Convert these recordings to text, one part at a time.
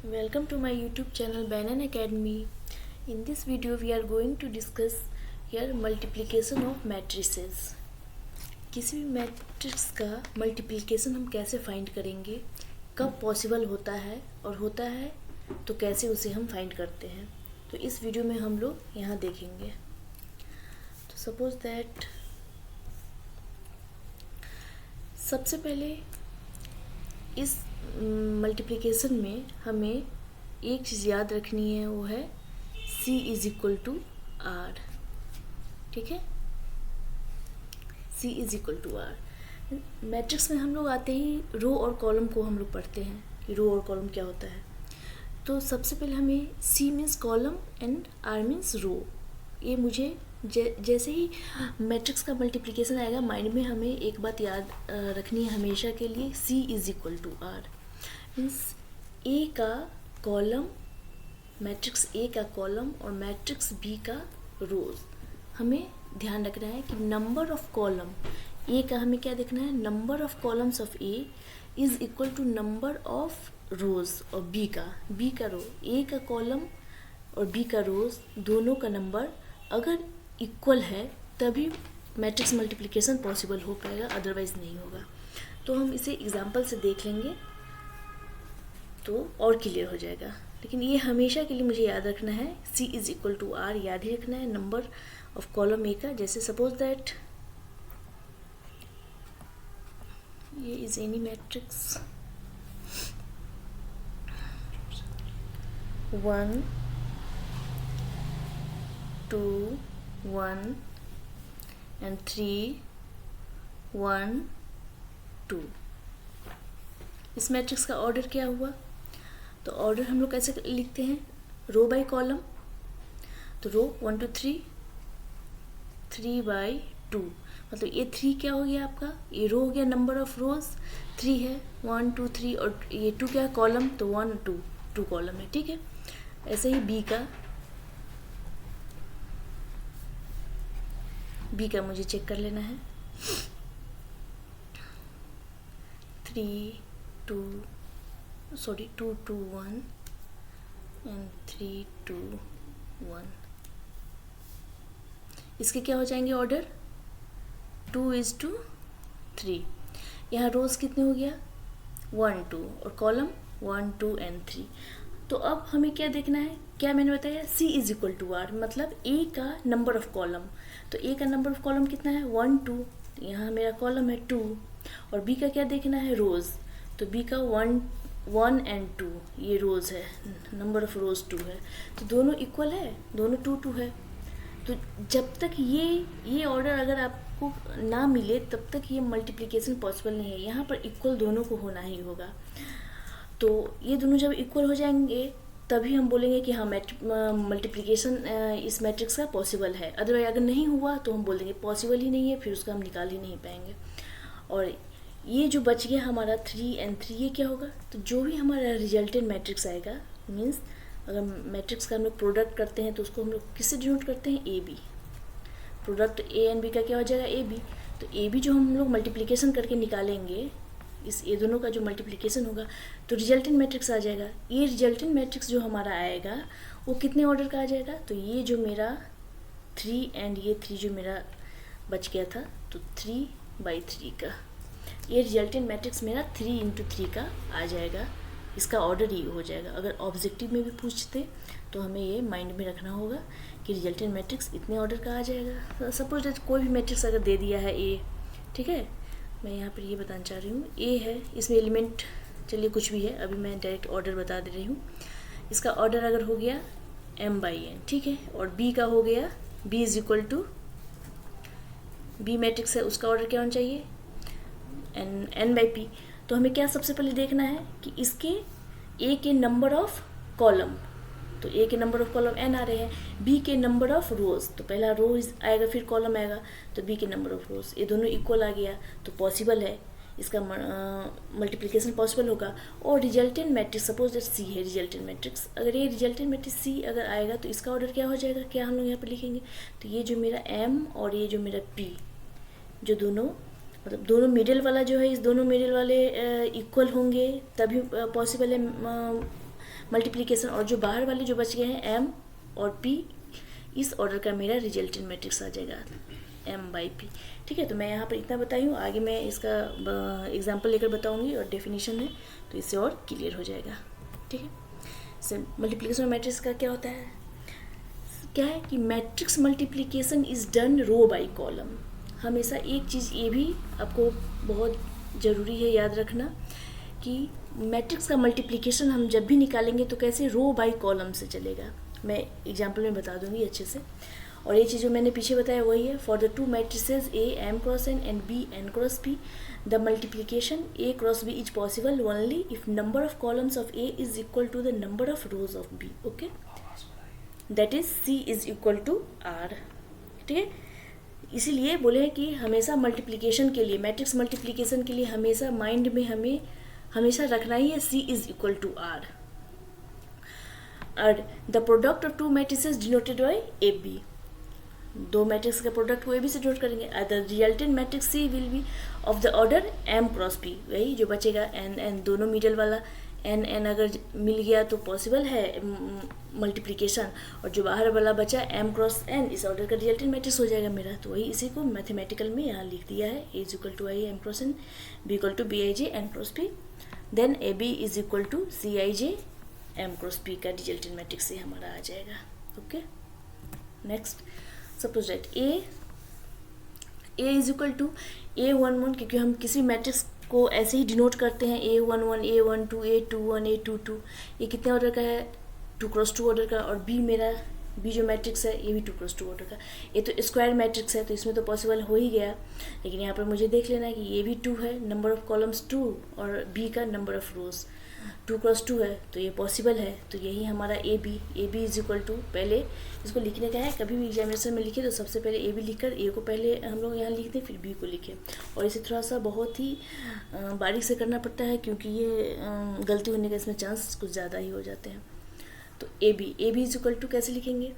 Welcome to my YouTube channel Banan Academy. In this video we are going to discuss here multiplication of matrices. किसी भी matrix का multiplication हम कैसे find करेंगे, कब possible होता है और होता है तो कैसे उसे हम फाइंड करते हैं, तो इस वीडियो में हम लोग यहाँ देखेंगे। तो सपोज दैट सबसे पहले इस मल्टीप्लिकेशन में हमें एक चीज़ याद रखनी है, वो है C is equal to R. ठीक है, C is equal to R. Matrix में हम लोग आते ही रो और कॉलम को हम लोग पढ़ते हैं कि रो और कॉलम क्या होता है। तो सबसे पहले हमें C means column and R means row. ये मुझे जैसे ही मैट्रिक्स का मल्टीप्लिकेशन आएगा माइंड में हमें एक बात याद रखनी है हमेशा के लिए, C is equal to R. Means A का कॉलम, मैट्रिक्स ए का कॉलम और मैट्रिक्स बी का रोज। हमें ध्यान रखना है कि नंबर ऑफ कॉलम ए का हमें क्या देखना है, number of columns of A is equal to number of rows. और बी का रो, ए का कॉलम और बी का रोज दोनों का नंबर अगर इक्वल है तभी मैट्रिक्स मल्टीप्लिकेशन पॉसिबल हो पाएगा, अदरवाइज नहीं होगा। तो हम इसे एग्जांपल से देख लेंगे तो और क्लियर हो जाएगा। लेकिन ये हमेशा के लिए मुझे याद रखना है, C is equal to R याद ही रखना है नंबर ऑफ कॉलम ए का। जैसे सपोज दैट ये इज एनी मैट्रिक्स 1 2 1 and 3 1 2। इस मैट्रिक्स का ऑर्डर क्या हुआ, तो ऑर्डर हम लोग कैसे लिखते हैं, रो बाय कॉलम। तो रो 1 2 3 3 बाई 2, मतलब ये 3 क्या हो गया आपका, ये रो हो गया, नंबर ऑफ रोज 3 है, 1 2 3, और ये 2 क्या है कॉलम, तो 1 2 कॉलम है। ठीक है, ऐसे ही बी का मुझे चेक कर लेना है, 2 2 1 एंड 3 2 1। इसके क्या हो जाएंगे ऑर्डर, 2 इज टू 3। यहाँ रोज कितने हो गया, 1 2, और कॉलम 1 2 एंड 3। तो अब हमें क्या देखना है, क्या मैंने बताया, C is equal to R, मतलब A का नंबर ऑफ कॉलम। तो A का नंबर ऑफ कॉलम कितना है, 1 2, यहाँ मेरा कॉलम है 2, और B का क्या देखना है, रोज। तो B का 1 एंड 2, ये रोज है, नंबर ऑफ रोज 2 है, तो दोनों इक्वल है, दोनों 2 2 है। तो जब तक ये ऑर्डर अगर आपको ना मिले तब तक ये मल्टीप्लिकेशन पॉसिबल नहीं है। यहाँ पर इक्वल दोनों को होना ही होगा। तो ये दोनों जब इक्वल हो जाएंगे तभी हम बोलेंगे कि हाँ मल्टीप्लिकेशन इस मैट्रिक्स का पॉसिबल है। अदरवाइज अगर नहीं हुआ तो हम बोल देंगे पॉसिबल ही नहीं है, फिर उसका हम निकाल ही नहीं पाएंगे। और ये जो बच गया हमारा 3 एंड 3, ये क्या होगा, तो जो भी हमारा रिजल्टेंट मैट्रिक्स आएगा, मीन्स अगर मैट्रिक्स का हम लोग प्रोडक्ट करते हैं तो उसको हम लोग किससे डिनोट करते हैं, A B. Product A and B का क्या हो जाएगा, ए बी। तो ए बी जो हम लोग मल्टीप्लिकेशन करके निकालेंगे, इस ये दोनों का जो मल्टीप्लिकेशन होगा तो रिजल्टेंट मैट्रिक्स आ जाएगा। ये रिजल्टेंट मैट्रिक्स जो हमारा आएगा वो कितने ऑर्डर का आ जाएगा, तो ये जो मेरा 3 एंड ये 3 जो मेरा बच गया था, तो 3/3 का ये रिजल्टेंट मैट्रिक्स मेरा 3 इंटू 3 का आ जाएगा। इसका ऑर्डर ये हो जाएगा। अगर ऑब्जेक्टिव में भी पूछते तो हमें ये माइंड में रखना होगा कि रिजल्टेंट मैट्रिक्स इतने ऑर्डर का आ जाएगा। सपोज कोई भी मैट्रिक्स अगर दे दिया है ए, ठीक है, मैं यहाँ पर ये बताना चाह रही हूँ, ए है, इसमें एलिमेंट चलिए कुछ भी है, अभी मैं डायरेक्ट ऑर्डर बता दे रही हूँ। इसका ऑर्डर अगर हो गया m/n, ठीक है, और बी का हो गया b is equal to, B matrix है उसका ऑर्डर क्या होना चाहिए, n/p। तो हमें क्या सबसे पहले देखना है कि इसके ए के नंबर ऑफ कॉलम, तो ए के नंबर ऑफ कॉलम n आ रहे हैं, बी के नंबर ऑफ रोज, तो पहला रो आएगा फिर कॉलम आएगा, तो बी के नंबर ऑफ रोज, ये दोनों इक्वल आ गया तो पॉसिबल है, इसका मल्टीप्लिकेशन पॉसिबल होगा। और resultant matrix suppose that C है रिजल्टेंट मैट्रिक्स, अगर ये रिजल्टेंट मैट्रिक्स C अगर आएगा तो इसका ऑर्डर क्या हो जाएगा, क्या हम लोग यहाँ पर लिखेंगे, तो ये जो मेरा M और ये जो मेरा P, जो दोनों मतलब दोनों मिडिल वाला जो है, इस दोनों मिडिल वाले इक्वल होंगे तभी पॉसिबल है मल्टीप्लिकेशन, और जो बाहर वाले जो बच गए हैं एम और पी, इस ऑर्डर का मेरा रिजल्टेंट मैट्रिक्स आ जाएगा एम बाई पी। ठीक है, तो मैं यहाँ पर इतना बताई हूँ, आगे मैं इसका एग्जाम्पल लेकर बताऊँगी और डेफिनेशन है तो इससे और क्लियर हो जाएगा। ठीक है, मल्टीप्लिकेशन मैट्रिक्स का क्या होता है, क्या है कि matrix multiplication is done row by column. हमेशा एक चीज़ ये भी आपको बहुत ज़रूरी है याद रखना कि मैट्रिक्स का मल्टीप्लिकेशन हम जब भी निकालेंगे तो कैसे रो बाई कॉलम से चलेगा। मैं एग्जांपल में बता दूंगी अच्छे से, और ये चीज़ जो मैंने पीछे बताया वही है। For the two matrices A M cross N and B N cross P, the multiplication A cross B is possible only if number of columns of A is equal to the number of rows of B. Okay, that is C is equal to R. ठीक है, इसीलिए बोले कि हमेशा multiplication के लिए, matrix multiplication के लिए हमेशा माइंड में हमें हमेशा रखना ही है C is equal to R. और the product of two matrices denoted by A B, दो मैट्रिक्स का प्रोडक्ट को ए बी से डिनोट करेंगे। The resultant matrix C will be of the order M cross P, वही जो बचेगा N N, दोनों मिडल वाला एन एन अगर मिल गया तो पॉसिबल है मल्टीप्लिकेशन, और जो बाहर वाला बचा एम क्रॉस एन, इस ऑर्डर का रिजल्टेंट मैट्रिक्स हो जाएगा मेरा। तो वही इसी को मैथमेटिकल में यहाँ लिख दिया है, A is equal to I M cross N, B equal to B I J N cross P, then A B is equal to C I J M cross P का रिजल्टेंट मैट्रिक्स से हमारा आ जाएगा। Okay, next suppose that A is equal to A one one, क्योंकि हम किसी matrix को ऐसे ही डिनोट करते हैं A one one, A one two, A two one, A two two, ये कितने ऑर्डर का है, टू क्रॉस टू ऑर्डर का। और बी मेरा बी जो मैट्रिक्स है ये भी टू क्रॉस टू ऑर्डर का, ये तो स्क्वायर मैट्रिक्स है तो इसमें तो पॉसिबल हो ही गया। लेकिन यहाँ पर मुझे देख लेना है कि ये भी टू है, नंबर ऑफ कॉलम्स टू, और बी का number of rows two cross two है तो ये पॉसिबल है। तो यही हमारा A B is equal to, पहले इसको लिखने का है, कभी भी एग्जामिनेशन में लिखे तो सबसे पहले ए बी लिखकर ए को पहले हम लोग यहाँ लिख दें, फिर बी को लिखें। और इसे थोड़ा सा बहुत ही बारीक से करना पड़ता है क्योंकि ये गलती होने का इसमें चांस कुछ ज़्यादा ही हो जाते हैं। तो A B is equal to कैसे लिखेंगे,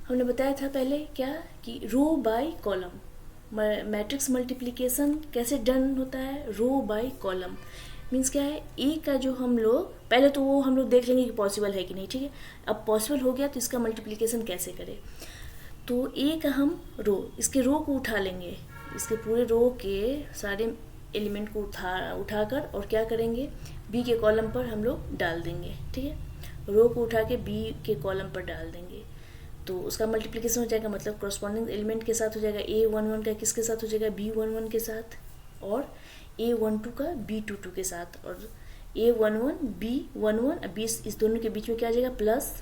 हमने बताया था पहले क्या कि row by column, matrix multiplication कैसे डन होता है, रो बाय कॉलम। मीन्स क्या है, ए का जो हम लोग पहले तो वो हम लोग देख लेंगे कि पॉसिबल है कि नहीं। ठीक है, अब पॉसिबल हो गया तो इसका मल्टीप्लिकेशन कैसे करें। तो ए का हम रो, इसके रो को उठा लेंगे, इसके पूरे रो के सारे एलिमेंट को उठाकर और क्या करेंगे, बी के कॉलम पर हम लोग डाल देंगे। ठीक है, रो को उठा के बी के कॉलम पर डाल देंगे तो उसका मल्टीप्लिकेशन हो जाएगा, मतलब कॉरस्पॉन्डिंग एलिमेंट के साथ हो जाएगा। ए वन वन का किसके साथ हो जाएगा, बी वन वन के साथ, और ए वन टू का बी टू टू के साथ, और A one one B one one, B इस दोनों के बीच में क्या आ जाएगा, plus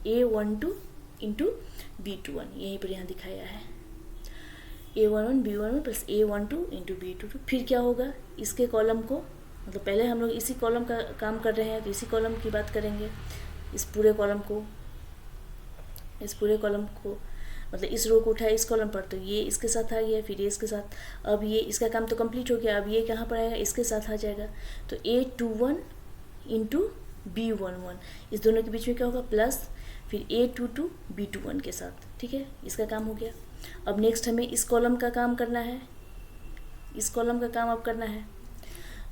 A one two into B two one, यहीं पर यहाँ दिखाया है A one one B one one plus A one two into B two two. फिर क्या होगा, इसके कॉलम को, मतलब पहले हम लोग इसी कॉलम का काम कर रहे हैं तो इसी कॉलम की बात करेंगे, इस पूरे कॉलम को मतलब इस रो को उठाया इस कॉलम पर तो ये इसके साथ आ गया, फिर ये इसके साथ, अब ये इसका काम तो कंप्लीट हो गया, अब ये कहाँ पर आएगा, इसके साथ आ जाएगा। तो A two one into B one one, इस दोनों के बीच में क्या होगा, प्लस फिर A two two B two one के साथ। ठीक है, इसका काम हो गया। अब नेक्स्ट हमें इस कॉलम का काम करना है, इस कॉलम का काम अब करना है।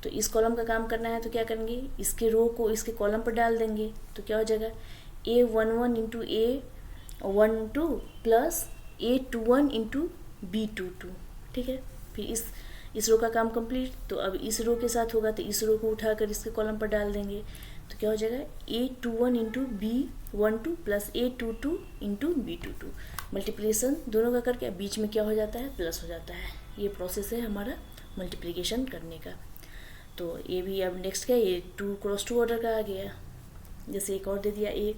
तो इस कॉलम का काम करना है तो क्या करेंगे, इसके रो को इसके कॉलम पर डाल देंगे तो क्या हो जाएगा, A one one into A one two plus A two one into B two two. ठीक है, फिर इस रो का काम कंप्लीट। तो अब इस रो के साथ होगा तो इस रो को उठाकर इसके कॉलम पर डाल देंगे तो क्या हो जाएगा, A two one into B one two plus A two two into B two two. Multiplication दोनों का करके बीच में क्या हो जाता है, प्लस हो जाता है। ये प्रोसेस है हमारा मल्टीप्लिकेशन करने का। तो ये भी अब नेक्स्ट क्या है, ये टू क्रॉस टू ऑर्डर का आ गया। जैसे एक और दे दिया ए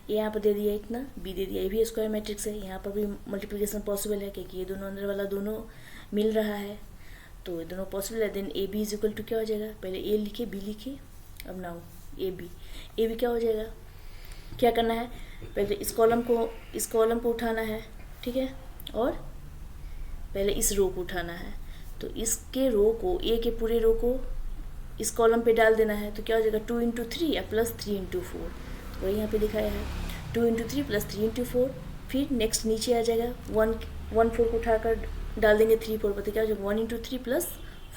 यहाँ पर दे दिया इतना, बी दे दिया, ये भी स्क्वायर मैट्रिक्स है, यहाँ पर भी मल्टीप्लिकेशन पॉसिबल है क्योंकि ये दोनों अंदर वाला दोनों मिल रहा है तो ये दोनों पॉसिबल है। Then A B is equal to क्या हो जाएगा, पहले ए लिखे बी लिखे, अब नाउ ए बी क्या हो जाएगा, क्या करना है, पहले इस कॉलम को उठाना है। ठीक है, और पहले इस रो को उठाना है तो इसके रो को, ए के पूरे रो को इस कॉलम पे डाल देना है तो क्या हो जाएगा, टू इंटू थ्री या प्लस थ्री इंटू फोर, वही यहाँ पे दिखाया है, two into three plus three into four. फिर नेक्स्ट नीचे आ जाएगा, वन फोर को उठाकर डाल देंगे थ्री फोर पर तो क्या हो जाएगा, one into three plus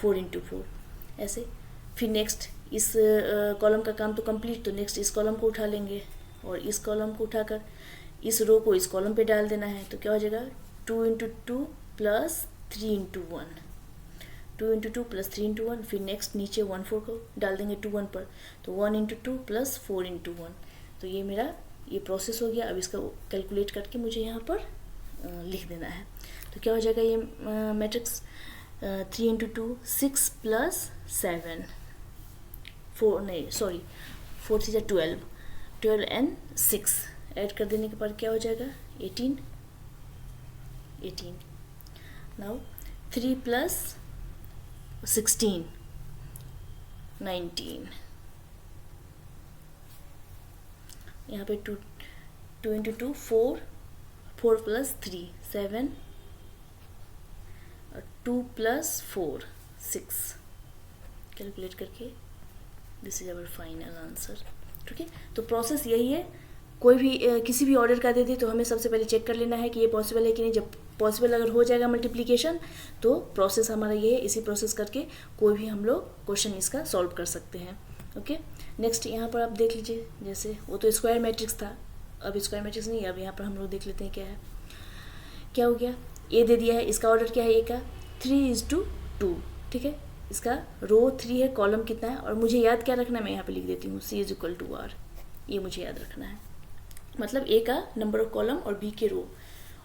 four into four, ऐसे फिर नेक्स्ट इस कॉलम का काम तो कंप्लीट, तो नेक्स्ट इस कॉलम को उठा लेंगे और इस कॉलम को उठाकर इस रो को इस कॉलम पे डाल देना है। तो क्या हो जाएगा 2 into 2 plus 3 into 1, 2 into 2 plus 3 into 1। फिर नेक्स्ट नीचे 1 4 को डाल देंगे 2 1 पर, तो 1 इंटू 2 प्लस 4 इंटू 1। तो ये मेरा ये प्रोसेस हो गया। अब इसका कैलकुलेट करके मुझे यहाँ पर लिख देना है। तो क्या हो जाएगा ये मैट्रिक्स 3 इंटू 2 6 प्लस 7 4 नहीं सॉरी 4 3 12 12 एंड 6 ऐड कर देने के बाद क्या हो जाएगा 18 18। Now 3 plus 16 19। यहाँ पे 2 इंटू 2 4 4 प्लस 3 7 और 2 प्लस 4 6। कैलकुलेट करके this is our final answer. ठीक है, तो प्रोसेस यही है। कोई भी किसी भी ऑर्डर का दे दे तो हमें सबसे पहले चेक कर लेना है कि ये पॉसिबल है कि नहीं। जब पॉसिबल अगर हो जाएगा मल्टीप्लिकेशन तो प्रोसेस हमारा ये है। इसी प्रोसेस करके कोई भी हम लोग क्वेश्चन इसका सॉल्व कर सकते हैं। ओके, नेक्स्ट यहाँ पर आप देख लीजिए, जैसे वो तो स्क्वायर मैट्रिक्स था, अब स्क्वायर मैट्रिक्स नहीं है। अब यहाँ पर हम लोग देख लेते हैं क्या है, क्या हो गया। ए दे दिया है, इसका ऑर्डर क्या है ए का 3:2। ठीक है, इसका रो 3 है, कॉलम कितना है, और मुझे याद क्या रखना है, मैं यहाँ पे लिख देती हूँ C=R। ये मुझे याद रखना है, मतलब ए का नंबर ऑफ कॉलम और बी के रो,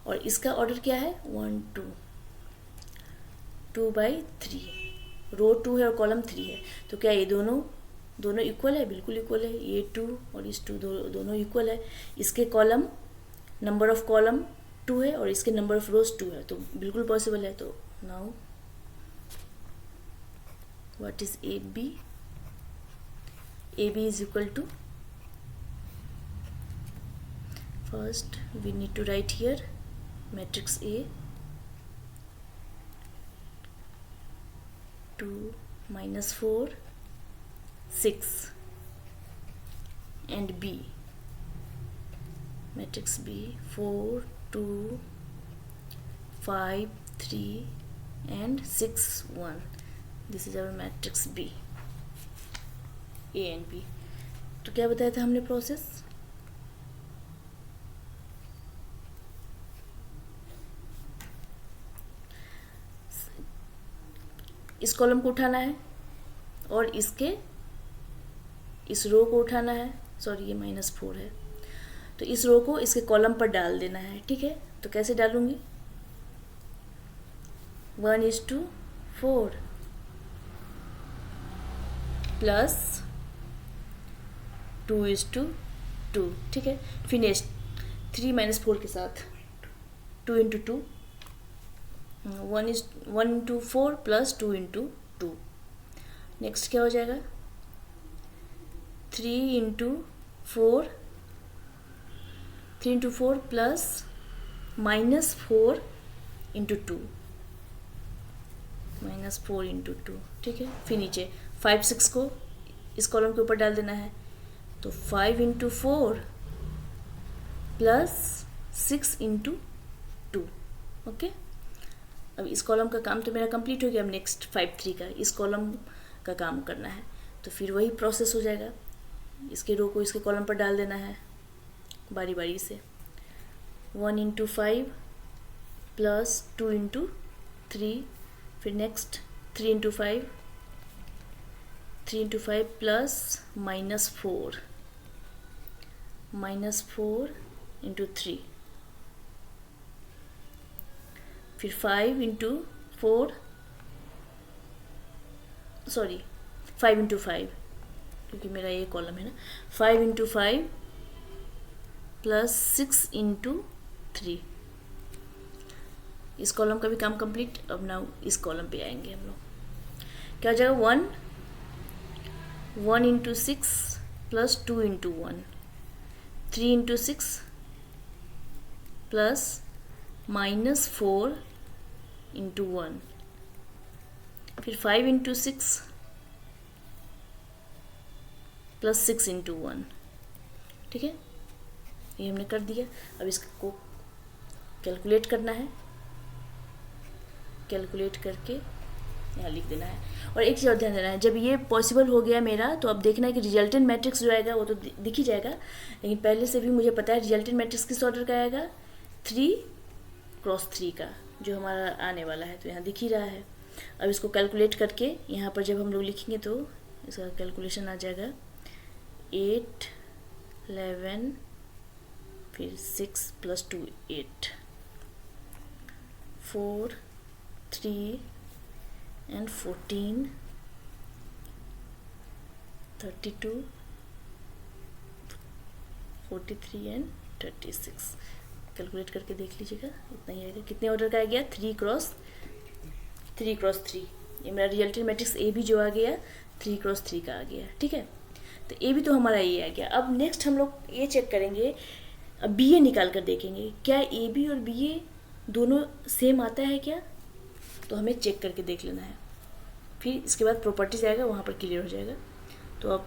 और इसका ऑर्डर क्या है 1 2 2/3। रो 2 है और कॉलम 3 है, तो क्या ये दोनों इक्वल है? बिल्कुल इक्वल है। ये 2 और इस 2 दोनों इक्वल है। इसके कॉलम नंबर ऑफ कॉलम 2 है और इसके नंबर ऑफ रोज 2 है, तो बिल्कुल पॉसिबल है। तो now what is AB? AB is equal to, first we need to write here matrix A 2 minus 4 6 and B matrix B 4 2 5 3 and 6 1। This is our matrix B, A and B. तो क्या बताया था हमने process, इस column को उठाना है और इस रो को उठाना है। सॉरी, ये -4 है, तो इस रो को इसके कॉलम पर डाल देना है। ठीक है, तो कैसे डालूंगी 1:4 प्लस 2:2। ठीक है, फिनिश 3 - 4 के साथ 2 into 2 1 into 4 plus 2 into 2। Next क्या हो जाएगा 3 इंटू 4 प्लस -4 इंटू 2 -4 इंटू 2। ठीक है, फिर नीचे 5 6 को इस कॉलम के ऊपर डाल देना है, तो 5 इंटू 4 प्लस 6 इंटू 2। ओके, अब इस कॉलम का काम तो मेरा कंप्लीट हो गया। अब नेक्स्ट 5 3 का इस कॉलम का काम करना है, तो फिर वही प्रोसेस हो जाएगा। इसके रो को इसके कॉलम पर डाल देना है बारी बारी से। 1 इंटू 5 प्लस 2 इंटू 3, फिर नेक्स्ट 3 इंटू 5 प्लस -4 इंटू 3, फिर 5 इंटू 4 सॉरी 5 इंटू 5, क्योंकि मेरा ये कॉलम है ना। 5 इंटू 5 प्लस 6 इंटू 3। इस कॉलम का भी काम कंप्लीट। अब नाउ इस कॉलम पे आएंगे हम लोग, क्या हो जाएगा 1 into 6 plus 2 into 1, 3 into 6 plus -4 into 1, फिर 5 इंटू 6 प्लस 6 इंटू 1। ठीक है, ये हमने कर दिया। अब इसको कैलकुलेट करना है। कैलकुलेट करके यहाँ लिख देना है। और एक चीज़ और ध्यान देना है, जब ये पॉसिबल हो गया मेरा तो अब देखना है कि रिजल्टेंट मैट्रिक्स जो आएगा वो तो दिख ही जाएगा, लेकिन पहले से भी मुझे पता है रिजल्टेंट मैट्रिक्स किस ऑर्डर का आएगा, 3x3 का जो हमारा आने वाला है, तो यहाँ दिख ही रहा है। अब इसको कैलकुलेट करके यहाँ पर जब हम लोग लिखेंगे तो इसका कैलकुलेशन आ जाएगा 8, 11, फिर 6 + 2 8, 4, 3 and 14, 32, 43 and 36। कैलकुलेट करके देख लीजिएगा, इतना ही आएगा। कितने ऑर्डर का आ गया, 3x3। ये मेरा रिजल्टेंट मैट्रिक्स ए बी जो आ गया 3x3 का आ गया, ठीक है। तो ए बी तो हमारा ये आ गया। अब नेक्स्ट हम लोग ये चेक करेंगे, अब बी ए निकाल कर देखेंगे क्या ए बी और बी ए दोनों सेम आता है क्या, तो हमें चेक करके देख लेना है। फिर इसके बाद प्रॉपर्टीज आएगा, वहाँ पर क्लियर हो जाएगा। तो अब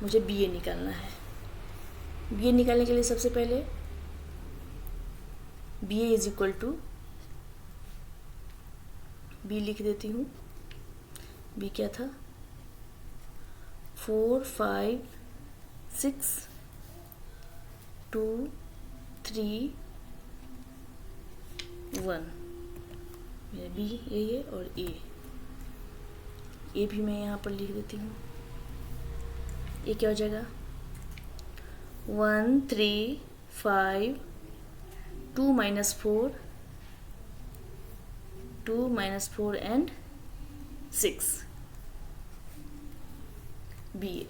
मुझे बी ए निकालना है। बी ए निकालने के लिए सबसे पहले B A is equal to, B लिख देती हूँ। बी क्या था, 4, 5, 6, 2, 3, 1। मेरा बी यही है। और ए भी मैं यहाँ पर लिख देती हूँ। ये क्या हो जाएगा, 1, 3, 5, 2 - 4, 2 - 4 and 6 बी ए।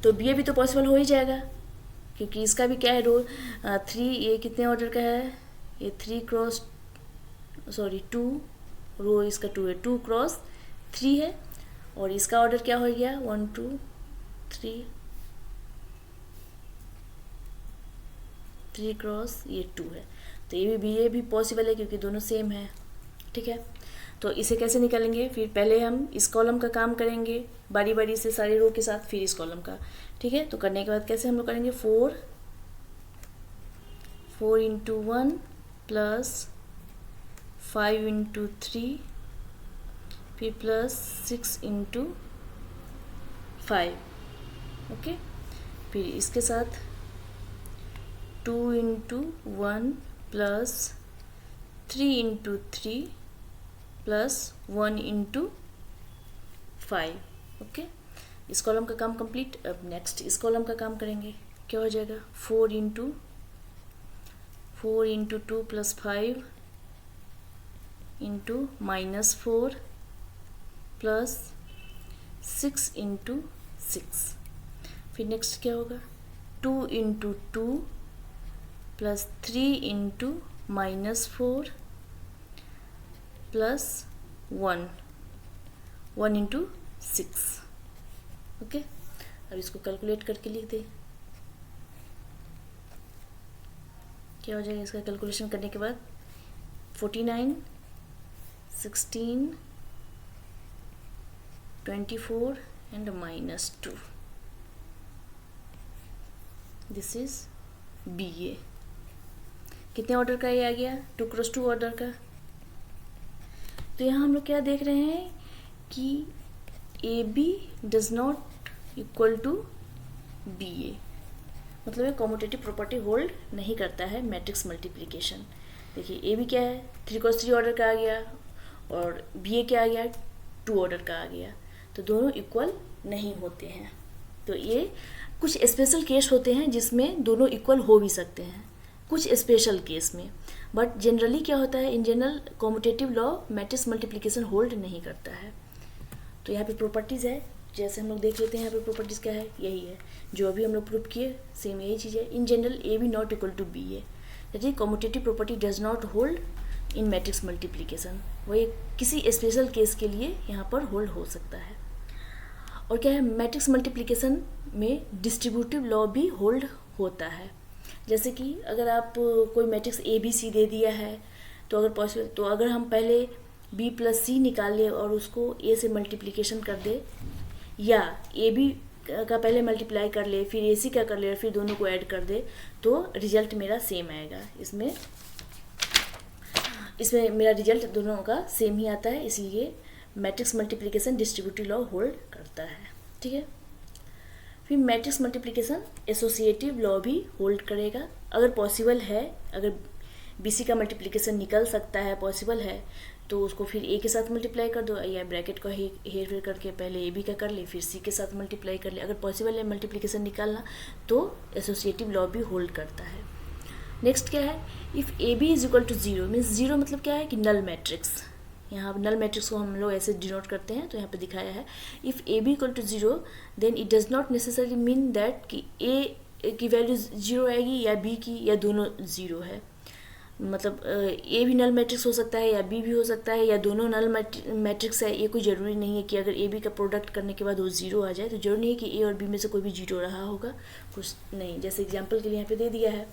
तो बी ए भी तो पॉसिबल हो ही जाएगा, क्योंकि इसका भी क्या है, रो 3, ये कितने ऑर्डर का है, ये 2, रो इसका 2 है, 2x3 है। और इसका ऑर्डर क्या हो गया, 1, 2, 3, 3x ये 2 है। तो ये भी पॉसिबल है क्योंकि दोनों सेम है, ठीक है। तो इसे कैसे निकालेंगे, फिर पहले हम इस कॉलम का काम करेंगे बारी बारी से सारे रो के साथ, फिर इस कॉलम का, ठीक है। तो करने के बाद कैसे हम लोग करेंगे, 4 × 1 + 5 × 3, फिर +6 × 5, ओके। फिर इसके साथ 2 × 1 + 3 × 3 + 1 × 5, ओके। इस कॉलम का काम कंप्लीट। अब नेक्स्ट इस कॉलम का काम करेंगे, क्या हो जाएगा, 4 × 2 + 5 × -4 + 6 × 6। फिर नेक्स्ट क्या होगा, 2 × 2 + 3 × -4 + 1 × 6, ओके। अब इसको कैलकुलेट करके लिख दे, क्या हो जाएगा। इसका कैलकुलेशन करने के बाद 49, 16, 24 and -2, दिस इज बी ए। कितने ऑर्डर का ये आ गया, 2x2 ऑर्डर का। तो यहाँ हम लोग क्या देख रहे हैं कि A B does not equal to B A, मतलब ये कॉम्यूटेटिव प्रॉपर्टी होल्ड नहीं करता है मैट्रिक्स मल्टीप्लिकेशन। देखिए ए बी क्या है, 3x3 ऑर्डर का आ गया, और बी ए क्या आ गया, 2 ऑर्डर का आ गया। तो दोनों इक्वल नहीं होते हैं। तो ये कुछ स्पेशल केस होते हैं जिसमें दोनों इक्वल हो भी सकते हैं, कुछ स्पेशल केस में। बट जनरली क्या होता है, in general commutative law matrix multiplication hold नहीं करता है। तो यहाँ पे प्रॉपर्टीज़ है, जैसे हम लोग देख लेते हैं यहाँ पे प्रॉपर्टीज़ क्या है, यही है जो अभी हम लोग प्रूव किए, सेम यही चीज़ है। In general A B not equal to B A, that is commutative property does not hold in matrix multiplication. वही किसी स्पेशल केस के लिए यहाँ पर होल्ड हो सकता है। और क्या है, मैट्रिक्स मल्टीप्लिकेशन में डिस्ट्रीब्यूटिव लॉ भी होल्ड होता है। जैसे कि अगर आप कोई मैट्रिक्स ए बी सी दे दिया है, तो अगर पॉसिबल, तो अगर हम पहले b + c निकाल लें और उसको a से मल्टीप्लिकेशन कर दे, या ए बी का पहले मल्टीप्लाई कर ले, फिर AC का कर ले और फिर दोनों को ऐड कर दे, तो रिजल्ट मेरा सेम आएगा। इसमें मेरा रिजल्ट दोनों का सेम ही आता है, इसलिए matrix multiplication distributive law hold करता है। ठीक है, फिर मैट्रिक्स मल्टीप्लिकेशन एसोसिएटिव लॉ भी होल्ड करेगा। अगर पॉसिबल है, अगर BC का मल्टीप्लिकेशन निकल सकता है, पॉसिबल है, तो उसको फिर A के साथ मल्टीप्लाई कर दो, या ब्रैकेट को हेर फेर करके पहले AB का कर ले, फिर C के साथ मल्टीप्लाई कर ले। अगर पॉसिबल है मल्टीप्लिकेशन निकालना, तो एसोसिएटिव लॉ भी होल्ड करता है। नेक्स्ट क्या है, if AB is equal to 0, means 0 मतलब क्या है कि नल मैट्रिक्स। यहाँ नल मैट्रिक्स को हम लोग ऐसे डिनोट करते हैं, तो यहाँ पे दिखाया है if AB equal to 0 then it does not necessary mean that कि A की वैल्यू 0 आएगी या B की, या दोनों 0 है। मतलब A भी नल मैट्रिक्स हो सकता है या B भी हो सकता है, या दोनों नल मैट्रिक्स है। ये कोई ज़रूरी नहीं है कि अगर AB का प्रोडक्ट करने के बाद वो 0 आ जाए, तो जरूरी नहीं है कि A और B में से कोई भी 0 रहा होगा, कुछ नहीं। जैसे एग्जांपल के लिए यहाँ पे दे दिया है,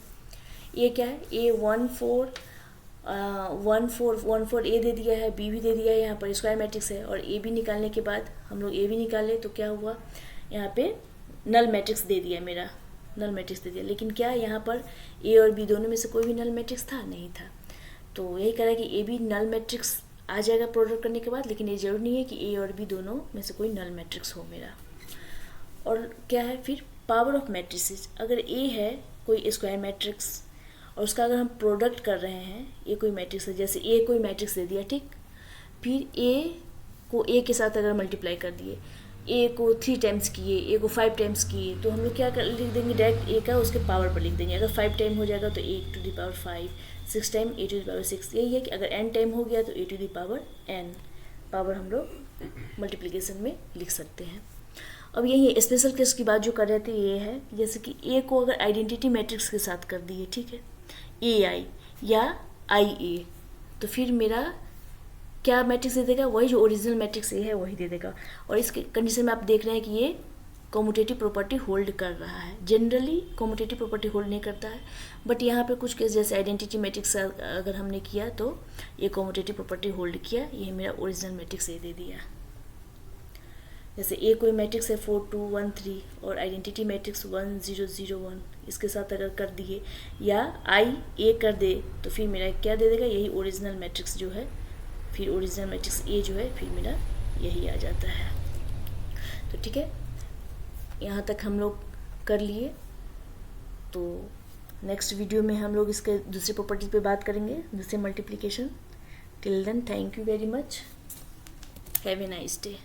A क्या है, A 1 4 A दे दिया है, B भी दे दिया है, यहाँ पर स्क्वायर मैट्रिक्स है। और A भी निकालने के बाद हम लोग A भी निकाले, तो क्या हुआ, यहाँ पे नल मैट्रिक्स दे दिया, मेरा नल मैट्रिक्स दे दिया। लेकिन क्या यहाँ पर A और B दोनों में से कोई भी नल मैट्रिक्स था, नहीं था। तो यही कह रहा है कि A भी नल मैट्रिक्स आ जाएगा प्रोडक्ट करने के बाद, लेकिन ये जरूरी नहीं है कि A और B दोनों में से कोई नल मैट्रिक्स हो मेरा। और क्या है फिर, पावर ऑफ मैट्रिसेस। अगर A है कोई स्क्वायर मैट्रिक्स और उसका अगर हम प्रोडक्ट कर रहे हैं, ये कोई मैट्रिक्स है, जैसे A कोई मैट्रिक्स दे दिया, ठीक, फिर A को A के साथ अगर मल्टीप्लाई कर दिए, A को 3 टाइम्स किए, A को 5 टाइम्स किए, तो हम लोग क्या लिख देंगे, डायरेक्ट A का उसके पावर पर लिख देंगे। अगर 5 टाइम हो जाएगा तो A to the power 5, 6 time A to the power 6। यही है कि अगर n टाइम हो गया तो A to the power n power हम लोग मल्टीप्लिकेशन में लिख सकते हैं। अब यही स्पेशल केस की बात जो कर रहे थे, ये है जैसे कि A को अगर आइडेंटिटी मैट्रिक्स के साथ कर दिए, ठीक है, AI या IA, तो फिर मेरा क्या मैट्रिक्स दे देगा, वही जो ओरिजिनल मैट्रिक्स A है वही दे देगा। और इस कंडीशन में आप देख रहे हैं कि ये कम्यूटेटिव प्रॉपर्टी होल्ड कर रहा है। जनरली कम्यूटेटिव प्रॉपर्टी होल्ड नहीं करता है, बट यहाँ पे कुछ केस जैसे आइडेंटिटी मैट्रिक्स अगर हमने किया तो ये कम्यूटेटिव प्रॉपर्टी होल्ड किया, ये मेरा ओरिजिनल मैट्रिक्स A दे दिया। जैसे A कोई मैट्रिक्स है 4 2 1 3 और आइडेंटिटी मैट्रिक्स 1 0 0 1, इसके साथ अगर कर दिए या IA कर दे, तो फिर मेरा क्या दे देगा, यही ओरिजिनल मैट्रिक्स जो है, फिर ओरिजिनल मैट्रिक्स A जो है फिर मेरा यही आ जाता है। तो ठीक है, यहाँ तक हम लोग कर लिए। तो नेक्स्ट वीडियो में हम लोग इसके दूसरे प्रॉपर्टी पे बात करेंगे, दूसरे multiplication. Till then thank you very much, have a nice day.